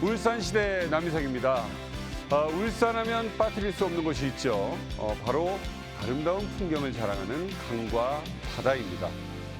울산시대 남희석입니다. 울산하면 빠뜨릴 수 없는 것이 있죠. 바로 아름다운 풍경을 자랑하는 강과 바다입니다.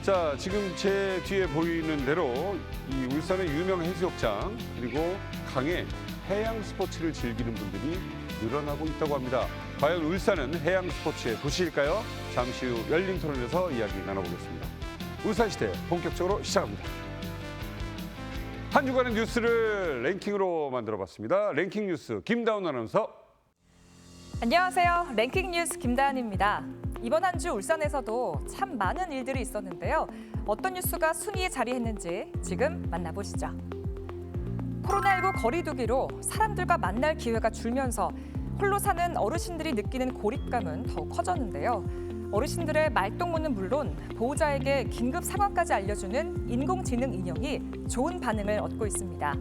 자, 지금 제 뒤에 보이는 대로 이 울산의 유명 해수욕장 그리고 강에 해양 스포츠를 즐기는 분들이 늘어나고 있다고 합니다. 과연 울산은 해양 스포츠의 도시일까요? 잠시 후 열린 토론에서 이야기 나눠보겠습니다. 울산시대 본격적으로 시작합니다. 한 주간의 뉴스를 랭킹으로 만들어봤습니다. 랭킹 뉴스 김다운 아나운서. 안녕하세요. 랭킹 뉴스 김다은입니다. 이번 한 주 울산에서도 참 많은 일들이 있었는데요. 어떤 뉴스가 순위에 자리했는지 지금 만나보시죠. 코로나19 거리두기로 사람들과 만날 기회가 줄면서 홀로 사는 어르신들이 느끼는 고립감은 더욱 커졌는데요. 어르신들의 말동무는 물론 보호자에게 긴급 상황까지 알려주는 인공지능 인형이 좋은 반응을 얻고 있습니다.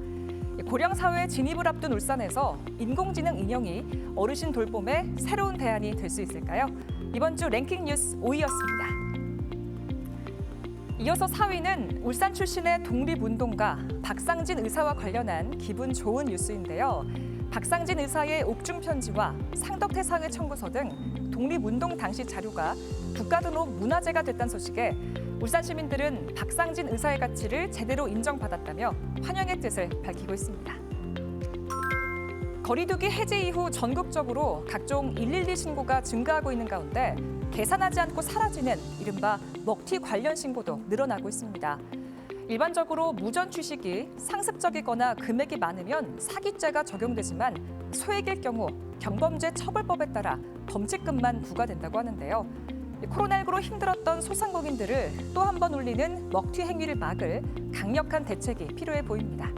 고령 사회에 진입을 앞둔 울산에서 인공지능 인형이 어르신 돌봄의 새로운 대안이 될 수 있을까요? 이번 주 랭킹 뉴스 5위였습니다. 이어서 4위는 울산 출신의 독립운동가 박상진 의사와 관련한 기분 좋은 뉴스인데요. 박상진 의사의 옥중 편지와 상덕태상의 청구서 등 독립운동 당시 자료가 국가등록 문화재가 됐다는 소식에 울산 시민들은 박상진 의사의 가치를 제대로 인정받았다며 환영의 뜻을 밝히고 있습니다. 거리두기 해제 이후 전국적으로 각종 112 신고가 증가하고 있는 가운데 계산하지 않고 사라지는 이른바 먹튀 관련 신고도 늘어나고 있습니다. 일반적으로 무전 취식이 상습적이거나 금액이 많으면 사기죄가 적용되지만 소액일 경우 경범죄 처벌법에 따라 범칙금만 부과된다고 하는데요. 코로나19로 힘들었던 소상공인들을 또 한 번 울리는 먹튀 행위를 막을 강력한 대책이 필요해 보입니다.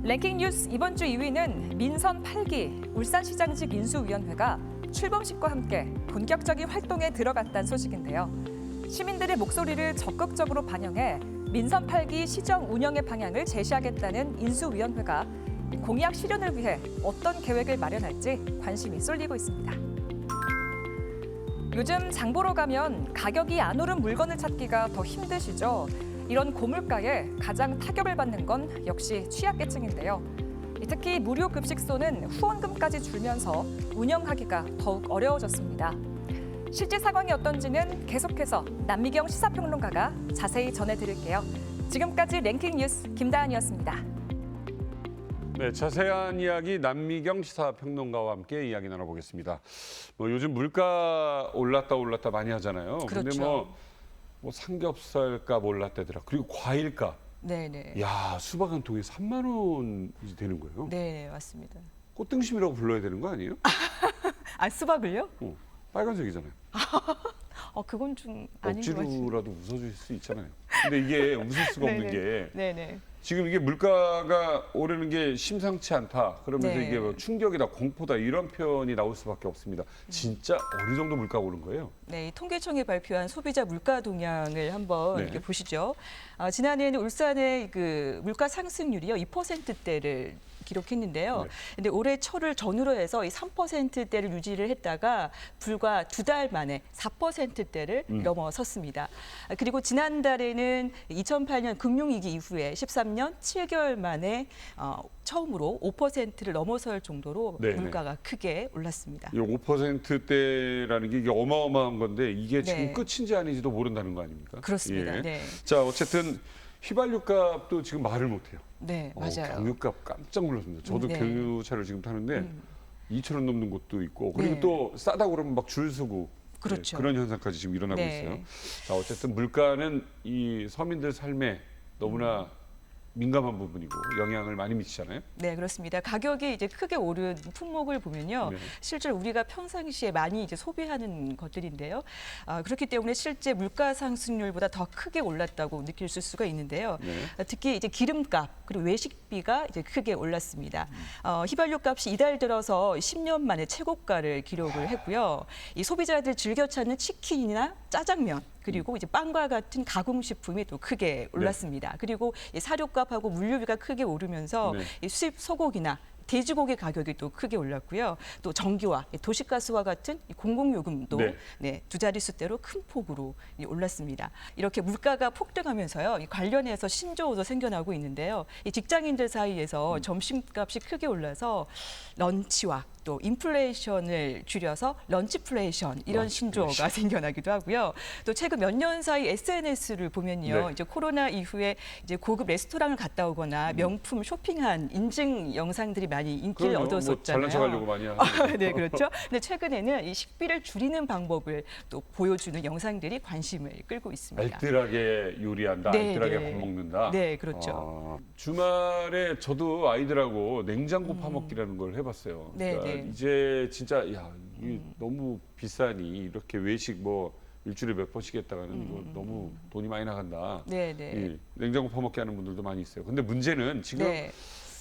랭킹 뉴스 이번 주 2위는 민선 8기 울산시장직 인수위원회가 출범식과 함께 본격적인 활동에 들어갔다는 소식인데요. 시민들의 목소리를 적극적으로 반영해 민선 8기 시정 운영의 방향을 제시하겠다는 인수위원회가 공약 실현을 위해 어떤 계획을 마련할지 관심이 쏠리고 있습니다. 요즘 장 보러 가면 가격이 안 오른 물건을 찾기가 더 힘드시죠? 이런 고물가에 가장 타격을 받는 건 역시 취약계층인데요. 특히 무료 급식소는 후원금까지 줄면서 운영하기가 더욱 어려워졌습니다. 실제 상황이 어떤지는 계속해서 남미경 시사평론가가 자세히 전해드릴게요. 지금까지 랭킹 뉴스 김다은이었습니다. 네, 자세한 이야기 남미경 시사평론가와 함께 이야기 나눠보겠습니다. 요즘 물가 올랐다 많이 하잖아요. 그렇죠. 근데 뭐 삼겹살값 올랐다더라. 그리고 과일값. 네네. 야, 수박 한 통에 3만 원이 되는 거예요. 네, 맞습니다. 꽃등심이라고 불러야 되는 거 아니에요? 아, 수박을요? 빨간색이잖아요. 그건 좀 아닌 것 같아요. 억지로라도 웃어줄 수 있잖아요. 근데 이게 웃을 수가 없는 게 네네. 지금 이게 물가가 오르는 게 심상치 않다. 그러면서 네. 이게 뭐 충격이다, 공포다 이런 표현이 나올 수밖에 없습니다. 진짜 어느 정도 물가가 오른 거예요? 네, 이 통계청이 발표한 소비자 물가 동향을 한번 네. 이렇게 보시죠. 지난해에는 울산의 그 물가 상승률이요 2%대를 기록했는데요. 네. 근데 올해 초를 전후로 해서 이 3%대를 유지를 했다가 불과 2달 만에 4%대를 넘어섰습니다. 그리고 지난달에는 2008년 금융위기 이후에 13년 7개월 만에 처음으로 5%를 넘어설 정도로 네, 물가가 크게 올랐습니다. 이 5%대라는 게 이게 어마어마한 건데 이게 지금 네. 끝인지 아닌지도 모른다는 거 아닙니까? 그렇습니다. 예. 네. 자, 어쨌든 휘발유값도 지금 말을 못해요. 네, 맞아요. 경유값 깜짝 놀랐습니다. 저도 네. 경유차를 지금 타는데 2,000원 넘는 곳도 있고 그리고 네. 또 싸다고 그러면 막 줄 서고 그렇죠. 그런 현상까지 지금 일어나고 네. 있어요. 자, 어쨌든 물가는 이 서민들 삶에 너무나 민감한 부분이고 영향을 많이 미치잖아요. 네, 그렇습니다. 가격이 이제 크게 오른 품목을 보면요. 네. 실제로 우리가 평상시에 많이 이제 소비하는 것들인데요. 그렇기 때문에 실제 물가 상승률보다 더 크게 올랐다고 느낄 수가 있는데요. 네. 특히 이제 기름값 그리고 외식비가 이제 크게 올랐습니다. 휘발유 값이 이달 들어서 10년 만에 최고가를 기록을 했고요. 이 소비자들 즐겨 찾는 치킨이나 짜장면 그리고 이제 빵과 같은 가공식품이 또 크게 올랐습니다. 그리고 이 사료값하고 물류비가 크게 오르면서 네. 이 수입 소고기나 돼지고기 가격이 또 크게 올랐고요. 또 전기와 도시가스와 같은 이 공공요금도 네. 네, 두 자릿수대로 큰 폭으로 올랐습니다. 이렇게 물가가 폭등하면서요. 이 관련해서 신조어도 생겨나고 있는데요. 이 직장인들 사이에서 점심값이 크게 올라서 런치와 또 인플레이션을 줄여서 런치플레이션 이런 신조어가 생겨나기도 하고요. 또 최근 몇 년 사이 SNS를 보면요. 네. 이제 코로나 이후에 이제 고급 레스토랑을 갔다 오거나 명품 쇼핑한 인증 영상들이 많이 인기를 그럼요. 뭐 얻었었잖아요. 잘난 척하려고 많이 하는. 네, 그렇죠. 근데 최근에는 이 식비를 줄이는 방법을 또 보여주는 영상들이 관심을 끌고 있습니다. 알뜰하게 요리한다, 네, 알뜰하게 네. 밥 먹는다. 네, 그렇죠. 주말에 저도 아이들하고 냉장고 파먹기라는 걸 해봤어요. 네, 그러니까 네. 이제 진짜 야 이게 너무 비싸니 이렇게 외식 뭐 일주일에 몇 번씩 했다가는 이거 너무 돈이 많이 나간다. 네, 네. 이 냉장고 파먹기 하는 분들도 많이 있어요. 근데 문제는 지금 네.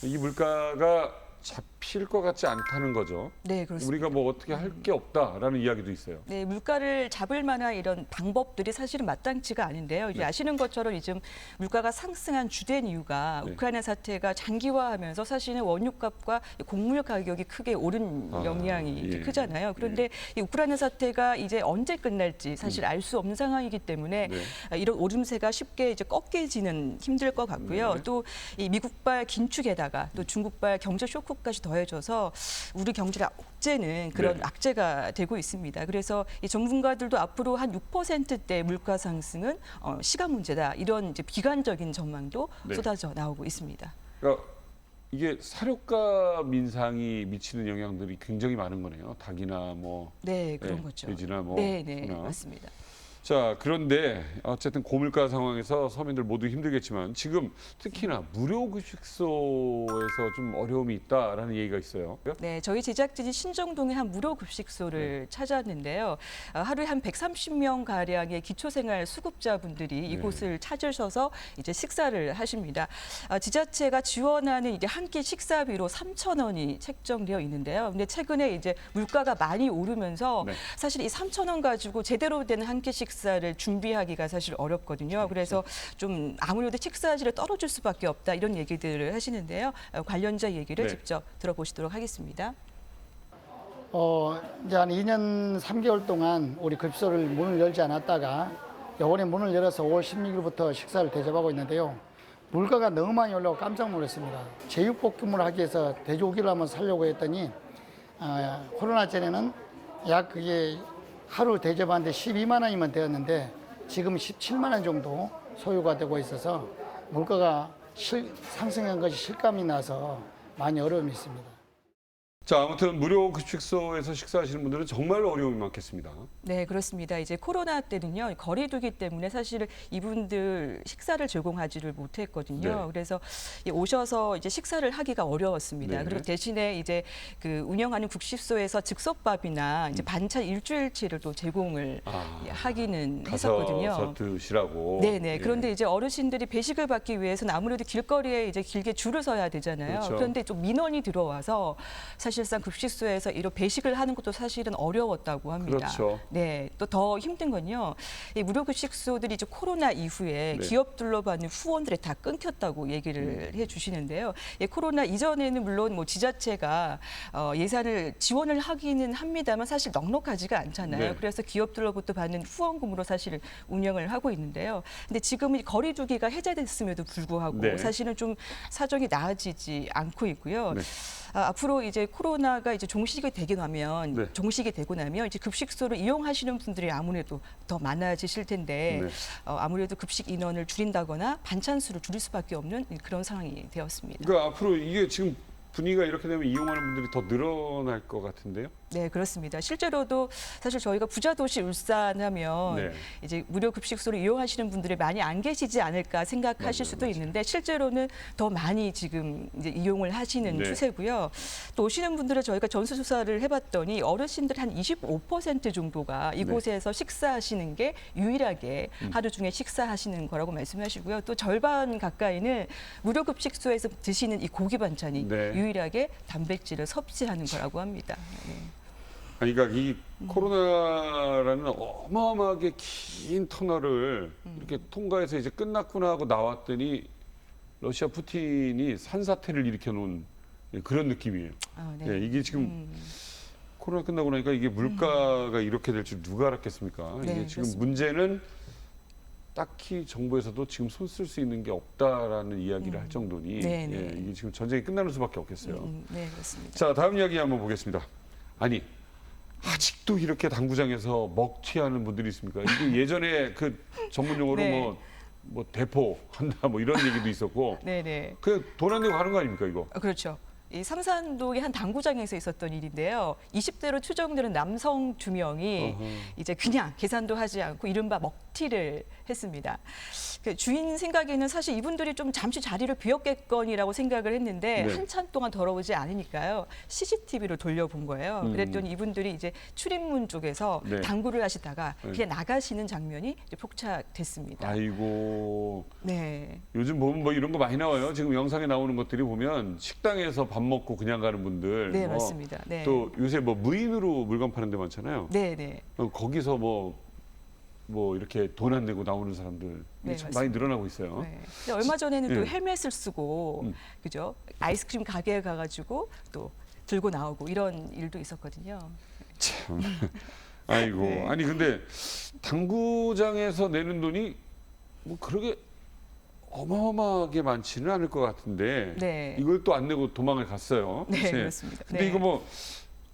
이 물가가 잡힐 것 같지 않다는 거죠. 네, 그렇습니다. 우리가 뭐 어떻게 할 게 없다라는 이야기도 있어요. 네, 물가를 잡을 만한 이런 방법들이 사실은 마땅치가 않은데요. 이제 네. 아시는 것처럼 요즘 물가가 상승한 주된 이유가 네. 우크라이나 사태가 장기화하면서 사실은 원유값과 곡물 가격이 크게 오른 영향이 예. 크잖아요. 그런데 이 우크라이나 사태가 이제 언제 끝날지 사실 알 수 없는 상황이기 때문에 네. 이런 오름세가 쉽게 이제 꺾이지는 힘들 것 같고요. 네. 또 이 미국발 긴축에다가 또 중국발 경제 쇼크까지 더해져서 우리 경제가 억제는 그런 네. 악재가 되고 있습니다. 그래서 이 전문가들도 앞으로 한 6%대 물가 상승은 시간 문제다. 이런 이제 비관적인 전망도 네. 쏟아져 나오고 있습니다. 그러니까 이게 사료값 인상이 미치는 영향들이 굉장히 많은 거네요. 닭이나 뭐 네, 그런 네, 거죠. 돼지나 뭐 네, 네, 소나. 맞습니다. 자, 그런데 어쨌든 고물가 상황에서 서민들 모두 힘들겠지만 지금 특히나 무료급식소에서 좀 어려움이 있다라는 얘기가 있어요. 네, 저희 제작진이 신정동의 한 무료 급식소를 찾았는데요. 하루에 한 130명 가량의 기초생활 수급자분들이 이곳을 찾으셔서 이제 식사를 하십니다. 지자체가 지원하는 이게 한 끼 식사비로 3,000원이 책정되어 있는데요. 근데 최근에 이제 물가가 많이 오르면서 네. 사실 이 3,000원 가지고 제대로 된 한 끼 식사를 준비하기가 사실 어렵거든요. 그래서 좀 아무래도 식사질에 떨어질 수밖에 없다 이런 얘기들을 하시는데요. 관련자 얘기를 네. 직접 들어보시도록 하겠습니다. 이제 한 2년 3개월 동안 우리 급식소를 문을 열지 않았다가 이번에 문을 열어서 5월 16일부터 식사를 대접하고 있는데요. 물가가 너무 많이 올라고 깜짝 놀랐습니다. 제육볶음을 하기 위해서 돼지고기를 한번 사려고 했더니 코로나 전에는 약 그게 하루 대접하는데 12만 원이면 되었는데 지금 17만 원 정도 소요가 되고 있어서 물가가 상승한 것이 실감이 나서 많이 어려움이 있습니다. 자, 아무튼 무료급식소에서 식사하시는 분들은 정말 어려움이 많겠습니다. 네, 그렇습니다. 이제 코로나 때는요, 거리두기 때문에 사실 이분들 식사를 제공하지를 못했거든요. 네. 그래서 오셔서 이제 식사를 하기가 어려웠습니다. 네. 그리고 대신에 이제 그 운영하는 국식소에서 즉석밥이나 이제 반찬 일주일치를 또 제공을 하기는 했었거든요. 가서 드시라고. 네네. 예. 그런데 이제 어르신들이 배식을 받기 위해서는 아무래도 길거리에 이제 길게 줄을 서야 되잖아요. 그렇죠. 그런데 좀 민원이 들어와서 사실상 급식소에서 이런 배식을 하는 것도 사실은 어려웠다고 합니다. 그렇죠. 네. 또 더 힘든 건요. 이 무료급식소들이 이제 코로나 이후에 네. 기업들로 받는 후원들이 다 끊겼다고 얘기를 해주시는데요. 예, 코로나 이전에는 물론 뭐 지자체가 예산을 지원을 하기는 합니다만 사실 넉넉하지가 않잖아요. 네. 그래서 기업들로부터 받는 후원금으로 사실 운영을 하고 있는데요. 근데 지금 이 거리두기가 해제됐음에도 불구하고 네. 사실은 좀 사정이 나아지지 않고 있고요. 네. 앞으로 이제 코로나가 이제 종식이 되고 나면 네. 이제 급식소를 이용하시는 분들이 아무래도 더 많아지실 텐데 네. 아무래도 급식 인원을 줄인다거나 반찬 수를 줄일 수밖에 없는 그런 상황이 되었습니다. 그러니까 앞으로 이게 지금 분위기가 이렇게 되면 이용하는 분들이 더 늘어날 것 같은데요. 네, 그렇습니다. 실제로도 사실 저희가 부자 도시 울산하면 네. 이제 무료 급식소를 이용하시는 분들이 많이 안 계시지 않을까 생각하실 수도 있는데 실제로는 더 많이 지금 이제 이용을 하시는 네. 추세고요. 또 오시는 분들을 저희가 전수조사를 해봤더니 어르신들 한 25% 정도가 이곳에서 식사하시는 게 유일하게 하루 중에 식사하시는 거라고 말씀하시고요. 또 절반 가까이는 무료 급식소에서 드시는 이 고기 반찬이 네. 유일하게 단백질을 섭취하는 거라고 합니다. 네. 아니, 그러니까 이 코로나라는 어마어마하게 긴 터널을 이렇게 통과해서 이제 끝났구나 하고 나왔더니 러시아 푸틴이 산사태를 일으켜 놓은 예, 그런 느낌이에요. 아, 네. 예, 이게 지금 코로나 끝나고 나니까 이게 물가가 이렇게 될 줄 누가 알았겠습니까? 네, 이게 지금 그렇습니다. 문제는 딱히 정부에서도 지금 손 쓸 수 있는 게 없다라는 이야기를 할 정도니 네, 네. 예, 이게 지금 전쟁이 끝나는 수밖에 없겠어요. 네, 그렇습니다. 자, 다음 이야기 한번 보겠습니다. 아니, 아직도 이렇게 당구장에서 먹튀하는 분들이 있습니까? 이게 예전에 그 전문 용어로 네. 뭐 대포 한다 뭐 이런 얘기도 있었고 네, 네. 그 돈 안 내고 하는 거 아닙니까 이거? 그렇죠. 이 삼산동의 한 당구장에서 있었던 일인데요. 20대로 추정되는 남성 2명이 어허. 이제 그냥 계산도 하지 않고 이른바 먹튀를 했습니다. 그 주인 생각에는 사실 이분들이 좀 잠시 자리를 비웠겠거니라고 생각을 했는데 네. 한참 동안 더러우지 않으니까요. CCTV를 돌려본 거예요. 그랬더니 이분들이 이제 출입문 쪽에서 네. 당구를 하시다가 네. 그냥 나가시는 장면이 이제 포착됐습니다. 아이고 네. 요즘 보면 뭐 이런 거 많이 나와요. 지금 영상에 나오는 것들이 보면 식당에서 밥 먹고 그냥 가는 분들 네, 맞습니다. 네. 또 요새 뭐 무인으로 물건 파는 데 많잖아요. 네, 네. 거기서 뭐 이렇게 돈 안 내고 나오는 사람들 네, 참 맞습니다. 많이 늘어나고 있어요. 네. 근데 얼마 전에는 또 예. 헬멧을 쓰고 그죠? 아이스크림 가게에 가가지고 또 들고 나오고 이런 일도 있었거든요. 참. 아이고. 네. 아니 근데 당구장에서 내는 돈이 뭐 그렇게 어마어마하게 많지는 않을 것 같은데 네. 이걸 또 안 내고 도망을 갔어요. 네, 그치? 그렇습니다. 근데 네. 이거 뭐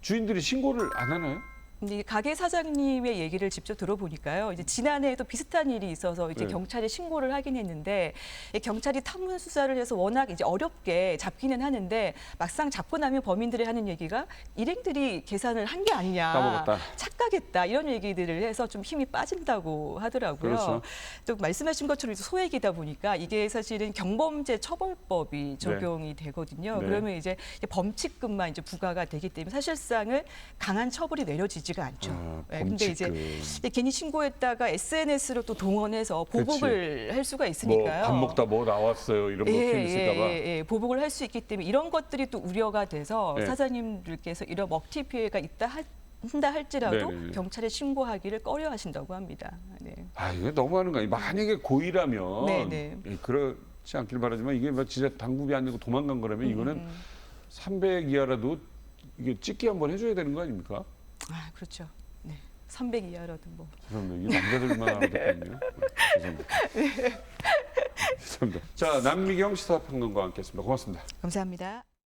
주인들이 신고를 안 하나요? 근데 이 가게 사장님의 얘기를 직접 들어보니까요. 이제 지난해에도 비슷한 일이 있어서 이제 네. 경찰에 신고를 하긴 했는데 이 경찰이 탐문 수사를 해서 워낙 이제 어렵게 잡기는 하는데 막상 잡고 나면 범인들이 하는 얘기가 일행들이 계산을 한 게 아니냐, 까먹었다. 착각했다 이런 얘기들을 해서 좀 힘이 빠진다고 하더라고요. 그렇죠. 또 말씀하신 것처럼 소액이다 보니까 이게 사실은 경범죄 처벌법이 적용이 되거든요. 네. 그러면 이제 범칙금만 이제 부과가 되기 때문에 사실상은 강한 처벌이 내려지지가 않죠. 아, 네, 근데 이제 범칙금. 괜히 신고했다가 SNS를 또 동원해서 보복을 할 수가 있으니까요. 뭐 밥 먹다 뭐 나왔어요 이런 거 괜히 쓸까봐. 예, 보복을 할 수 있기 때문에 이런 것들이 또 우려가 돼서 네. 사장님들께서 이런 먹튀 피해가 한다 할지라도 네네네. 경찰에 신고하기를 꺼려하신다고 합니다. 네. 아 이게 너무하는 거 아니에요. 만약에 고의라면 네. 예, 그렇지 않길 바라지만 이게 막 진짜 당구비 안 내고 도망간 거라면 이거는 300 이하라도 이게 찍기 한번 해줘야 되는 거 아닙니까? 아, 그렇죠. 네. 300 이하라도 뭐. 죄송합니다. 이게 남자들만 하는 거거든요. 죄송합니다. 죄송합니다. 자, 남미경 시사평론가와 함께했습니다. 고맙습니다. 감사합니다.